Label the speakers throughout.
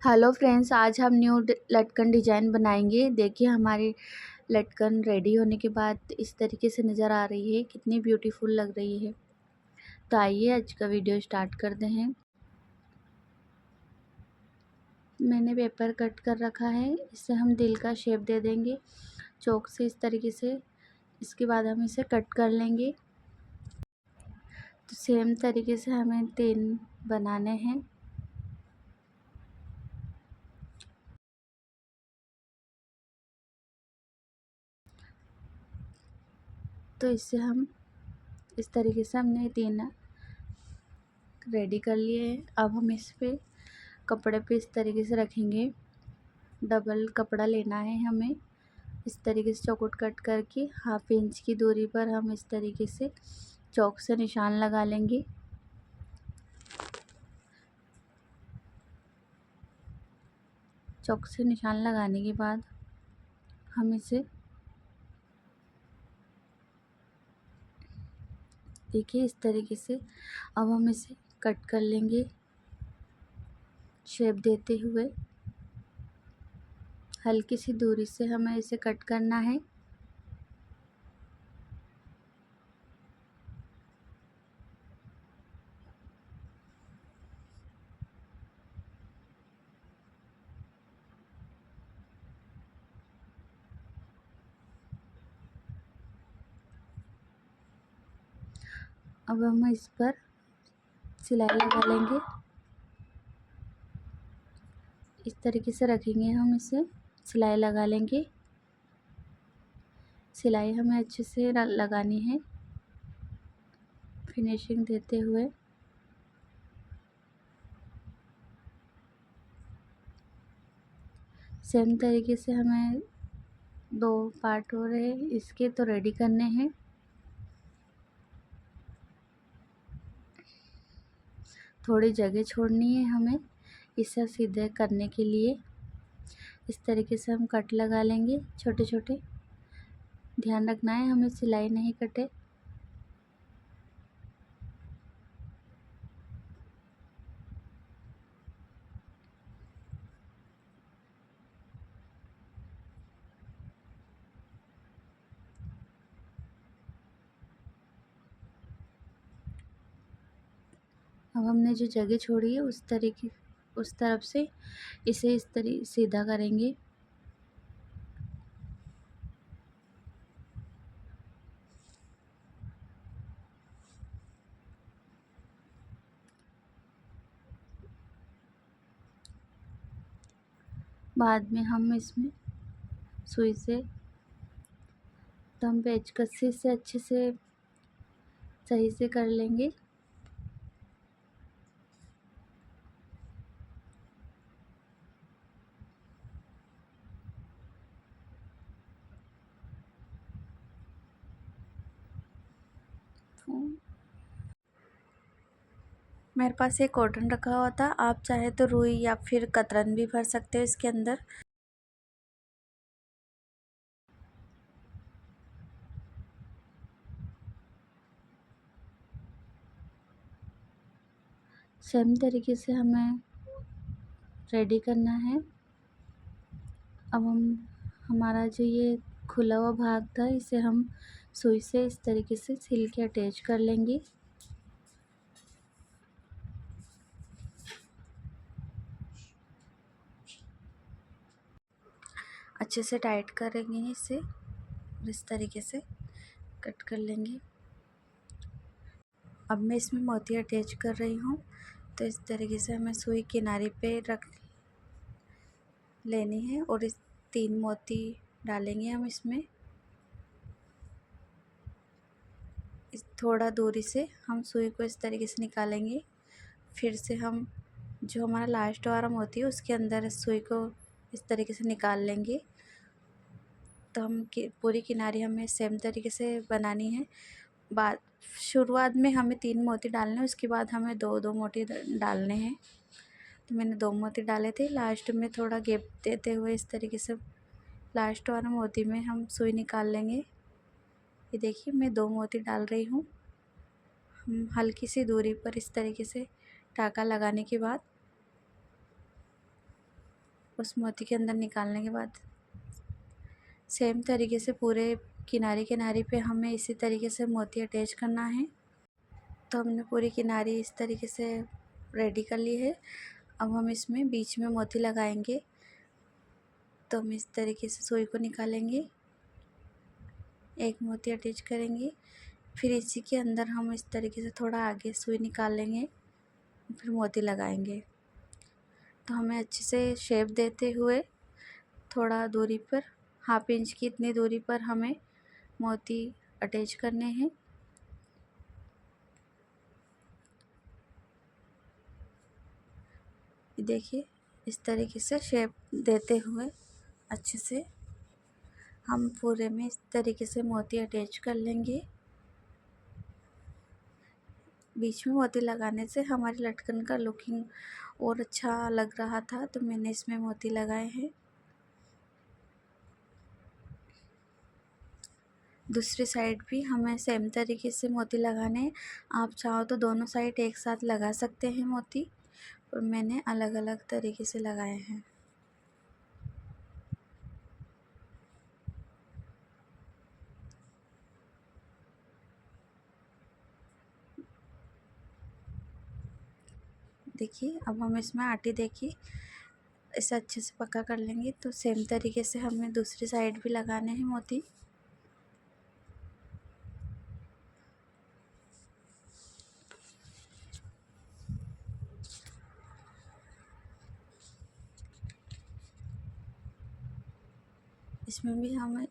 Speaker 1: Hello friends, आज हम new लटकन डिज़ाइन बनाएंगे। देखिए हमारी लटकन रेडी होने के बाद इस तरीके से नज़र आ रही है, कितनी ब्यूटीफुल लग रही है। तो आइए आज का वीडियो स्टार्ट करते हैं। मैंने पेपर कट कर रखा है, इससे हम दिल का शेप दे देंगे चौक से इस तरीके से। इसके बाद हम इसे कट कर लेंगे। तो सेम तरीके से हमें 3 बनाने हैं। तो इससे हम इस तरीके से हमने 3 रेडी कर लिए हैं। अब हम इस पे कपड़े पे इस तरीके से रखेंगे। डबल कपड़ा लेना है हमें। इस तरीके से चौकोट कट करके 1/2 इंच की दूरी पर हम इस तरीके से चौक से निशान लगा लेंगे। चौक से निशान लगाने के बाद हम इसे देखिए इस तरीके से अब हम इसे कट कर लेंगे शेप देते हुए। हल्की सी दूरी से हमें इसे कट करना है। अब हम इस पर सिलाई लगा लेंगे। इस तरीके से रखेंगे, हम इसे सिलाई लगा लेंगे। सिलाई हमें अच्छे से लगानी है, फिनिशिंग देते हुए। सेम तरीके से हमें 2 पार्ट हो रहे हैं इसके, तो रेडी करने हैं। थोड़ी जगह छोड़नी है हमें इसे सीधे करने के लिए। इस तरीके से हम कट लगा लेंगे छोटे छोटे। ध्यान रखना है हमें सिलाई नहीं कटे। अब हमने जो जगह छोड़ी है उस तरफ से इसे इस तरीके सीधा करेंगे। बाद में हम इसमें सुई से तो हम पेच कस्सी से अच्छे से सही से कर लेंगे। तो मेरे पास एक कॉटन रखा हुआ था, आप चाहे तो रुई या फिर कतरन भी भर सकते हो इसके अंदर। सेम तरीके से हमें रेडी करना है। अब हमारा जो ये खुला हुआ भाग था इसे हम सुई से इस तरीके से सिल के अटैच कर लेंगे। अच्छे से टाइट करेंगे इसे और इस तरीके से कट कर लेंगे। अब मैं इसमें मोती अटैच कर रही हूँ। तो इस तरीके से हमें सुई किनारे पे रख लेनी है और इस 3 मोती डालेंगे हम इसमें। इस थोड़ा दूरी से हम सुई को इस तरीके से निकालेंगे। फिर से हम जो हमारा लास्ट वाला मोती है उसके अंदर सुई को इस तरीके से निकाल लेंगे। तो हम पूरी किनारी हमें सेम तरीके से बनानी है। शुरुआत में हमें 3 मोती डालने हैं, उसके बाद हमें 2-2 मोती डालने हैं। तो मैंने 2 मोती डाले थे। लास्ट में थोड़ा गैप देते हुए इस तरीके से लास्ट वाले मोती में हम सुई निकाल लेंगे। ये देखिए मैं 2 मोती डाल रही हूँ। हम हल्की सी दूरी पर इस तरीके से टाँका लगाने के बाद उस मोती के अंदर निकालने के बाद सेम तरीके से पूरे किनारे किनारे पे हमें इसी तरीके से मोती अटैच करना है। तो हमने पूरी किनारी इस तरीके से रेडी कर ली है। अब हम इसमें बीच में मोती लगाएंगे। तो हम इस तरीके से सुई को निकालेंगे, एक मोती अटैच करेंगे, फिर इसी के अंदर हम इस तरीके से थोड़ा आगे सुई निकाल लेंगे, फिर मोती लगाएंगे। तो हमें अच्छे से शेप देते हुए थोड़ा दूरी पर, हाफ इंच की इतनी दूरी पर हमें मोती अटैच करने हैं। देखिए इस तरीके से शेप देते हुए अच्छे से हम पूरे में इस तरीके से मोती अटैच कर लेंगे। बीच में मोती लगाने से हमारी लटकन का लुकिंग और अच्छा लग रहा था, तो मैंने इसमें मोती लगाए हैं। दूसरी साइड भी हमें सेम तरीके से मोती लगाने हैं। आप चाहो तो दोनों साइड एक साथ लगा सकते हैं मोती, और मैंने अलग अलग तरीके से लगाए हैं। देखिए अब हम इसमें आटे देखिए इसे अच्छे से पक्का कर लेंगे। तो सेम तरीके से हमें दूसरी साइड भी लगाने हैं मोती। इसमें भी हम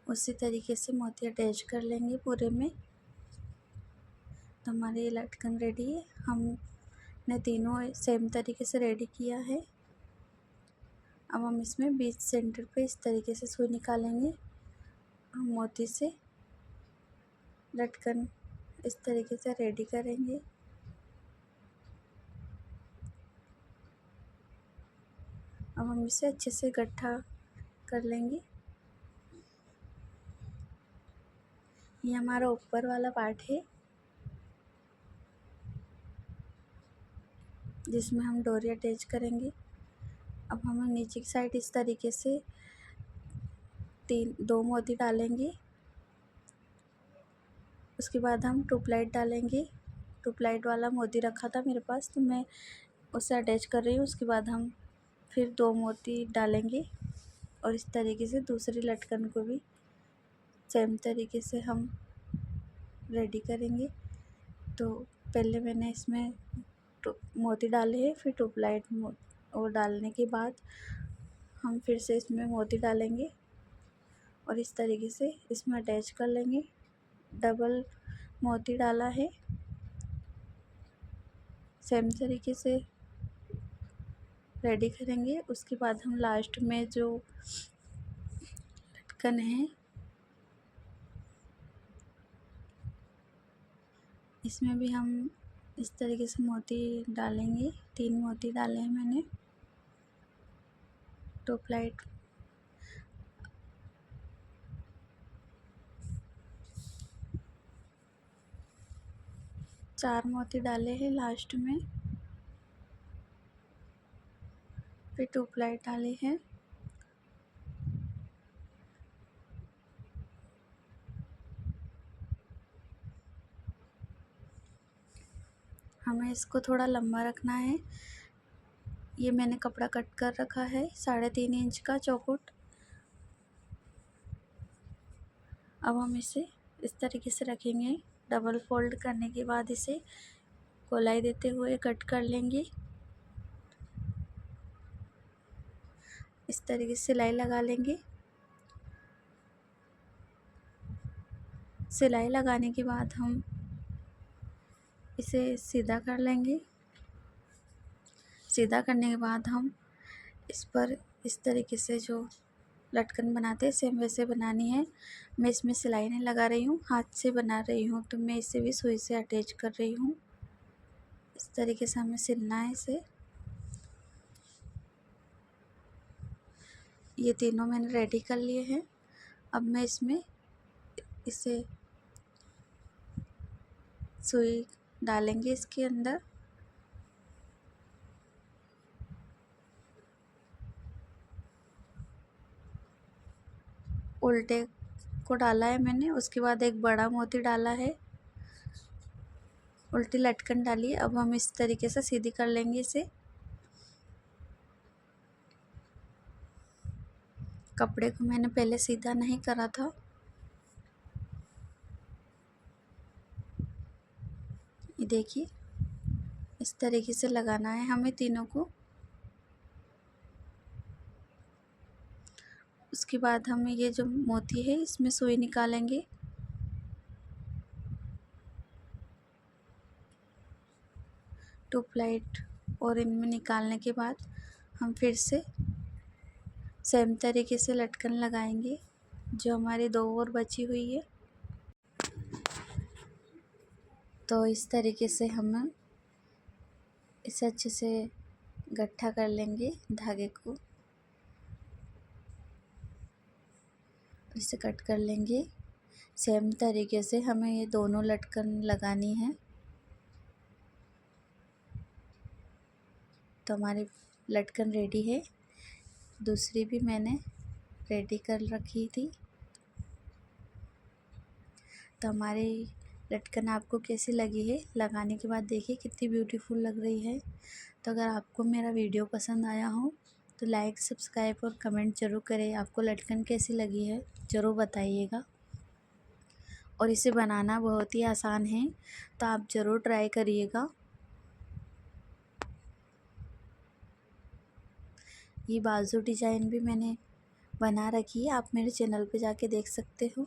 Speaker 1: उसी तरीके से मोती अटैच कर लेंगे पूरे में। तो हमारी ये लटकन रेडी है। हमने तीनों सेम तरीके से रेडी किया है। अब हम इसमें बीच सेंटर पे इस तरीके से सुई निकालेंगे। हम मोती से लटकन इस तरीके से रेडी करेंगे। अब हम इसे अच्छे से इकट्ठा कर लेंगे। ये हमारा ऊपर वाला पार्ट है जिसमें हम डोरी अटैच करेंगे। अब हम नीचे की साइड इस तरीके से दो मोती डालेंगे। उसके बाद हम ट्यूबलाइट डालेंगे। ट्यूबलाइट वाला मोती रखा था मेरे पास, तो मैं उसे अटैच कर रही हूँ। उसके बाद हम फिर दो मोती डालेंगे और इस तरीके से दूसरी लटकन को भी सेम तरीके से हम रेडी करेंगे। तो पहले मैंने इसमें मोती डाले हैं, फिर ट्यूबलाइट और डालने के बाद हम फिर से इसमें मोती डालेंगे और इस तरीके से इसमें अटैच कर लेंगे। डबल मोती डाला है, सेम तरीके से रेडी करेंगे। उसके बाद हम लास्ट में जो लटकन है इसमें भी हम इस तरीके से मोती डालेंगे। 3 मोती डाले हैं मैंने। ट्यूबलाइट चार मोती डाले हैं लास्ट में, फिर ट्यूबलाइट डाले हैं। हमें इसको थोड़ा लंबा रखना है। ये मैंने कपड़ा कट कर रखा है 3.5 इंच का चौकुट। अब हम इसे इस तरीके से रखेंगे। डबल फोल्ड करने के बाद इसे गोलाई देते हुए कट कर लेंगे। इस तरीके से सिलाई लगा लेंगे। सिलाई लगाने के बाद हम इसे सीधा कर लेंगे। सीधा करने के बाद हम इस पर इस तरीके से जो लटकन बनाते हैं सेम वैसे बनानी है। मैं इसमें सिलाई नहीं लगा रही हूँ, हाथ से बना रही हूँ, तो मैं इसे भी सुई से अटैच कर रही हूँ। इस तरीके से हमें सिलना है इसे। ये तीनों मैंने रेडी कर लिए हैं। अब मैं इसमें इसे सुई डालेंगे इसके अंदर। उल्टे को डाला है मैंने, उसके बाद एक बड़ा मोती डाला है, उल्टी लटकन डाली। अब हम इस तरीके से सीधी कर लेंगे इसे। कपड़े को मैंने पहले सीधा नहीं करा था। ये देखिए, इस तरीके से लगाना है हमें तीनों को। उसके बाद हम ये जो मोती है इसमें सुई निकालेंगे। टू प्लेट और इनमें निकालने के बाद हम फिर से सेम तरीके से लटकन लगाएंगे जो हमारी दो और बची हुई है। तो इस तरीके से हम इसे अच्छे से गट्ठा कर लेंगे धागे को, इसे कट कर लेंगे। सेम तरीके से हमें ये दोनों लटकन लगानी है। तो हमारी लटकन रेडी है। दूसरी भी मैंने रेडी कर रखी थी। तो हमारी लटकन आपको कैसी लगी है, लगाने के बाद देखिए कितनी ब्यूटीफुल लग रही है। तो अगर आपको मेरा वीडियो पसंद आया हो तो लाइक, सब्सक्राइब और कमेंट ज़रूर करें। आपको लटकन कैसी लगी है ज़रूर बताइएगा। और इसे बनाना बहुत ही आसान है, तो आप ज़रूर ट्राई करिएगा। ये बाजू डिज़ाइन भी मैंने बना रखी है, आप मेरे चैनल पे जाके देख सकते हो।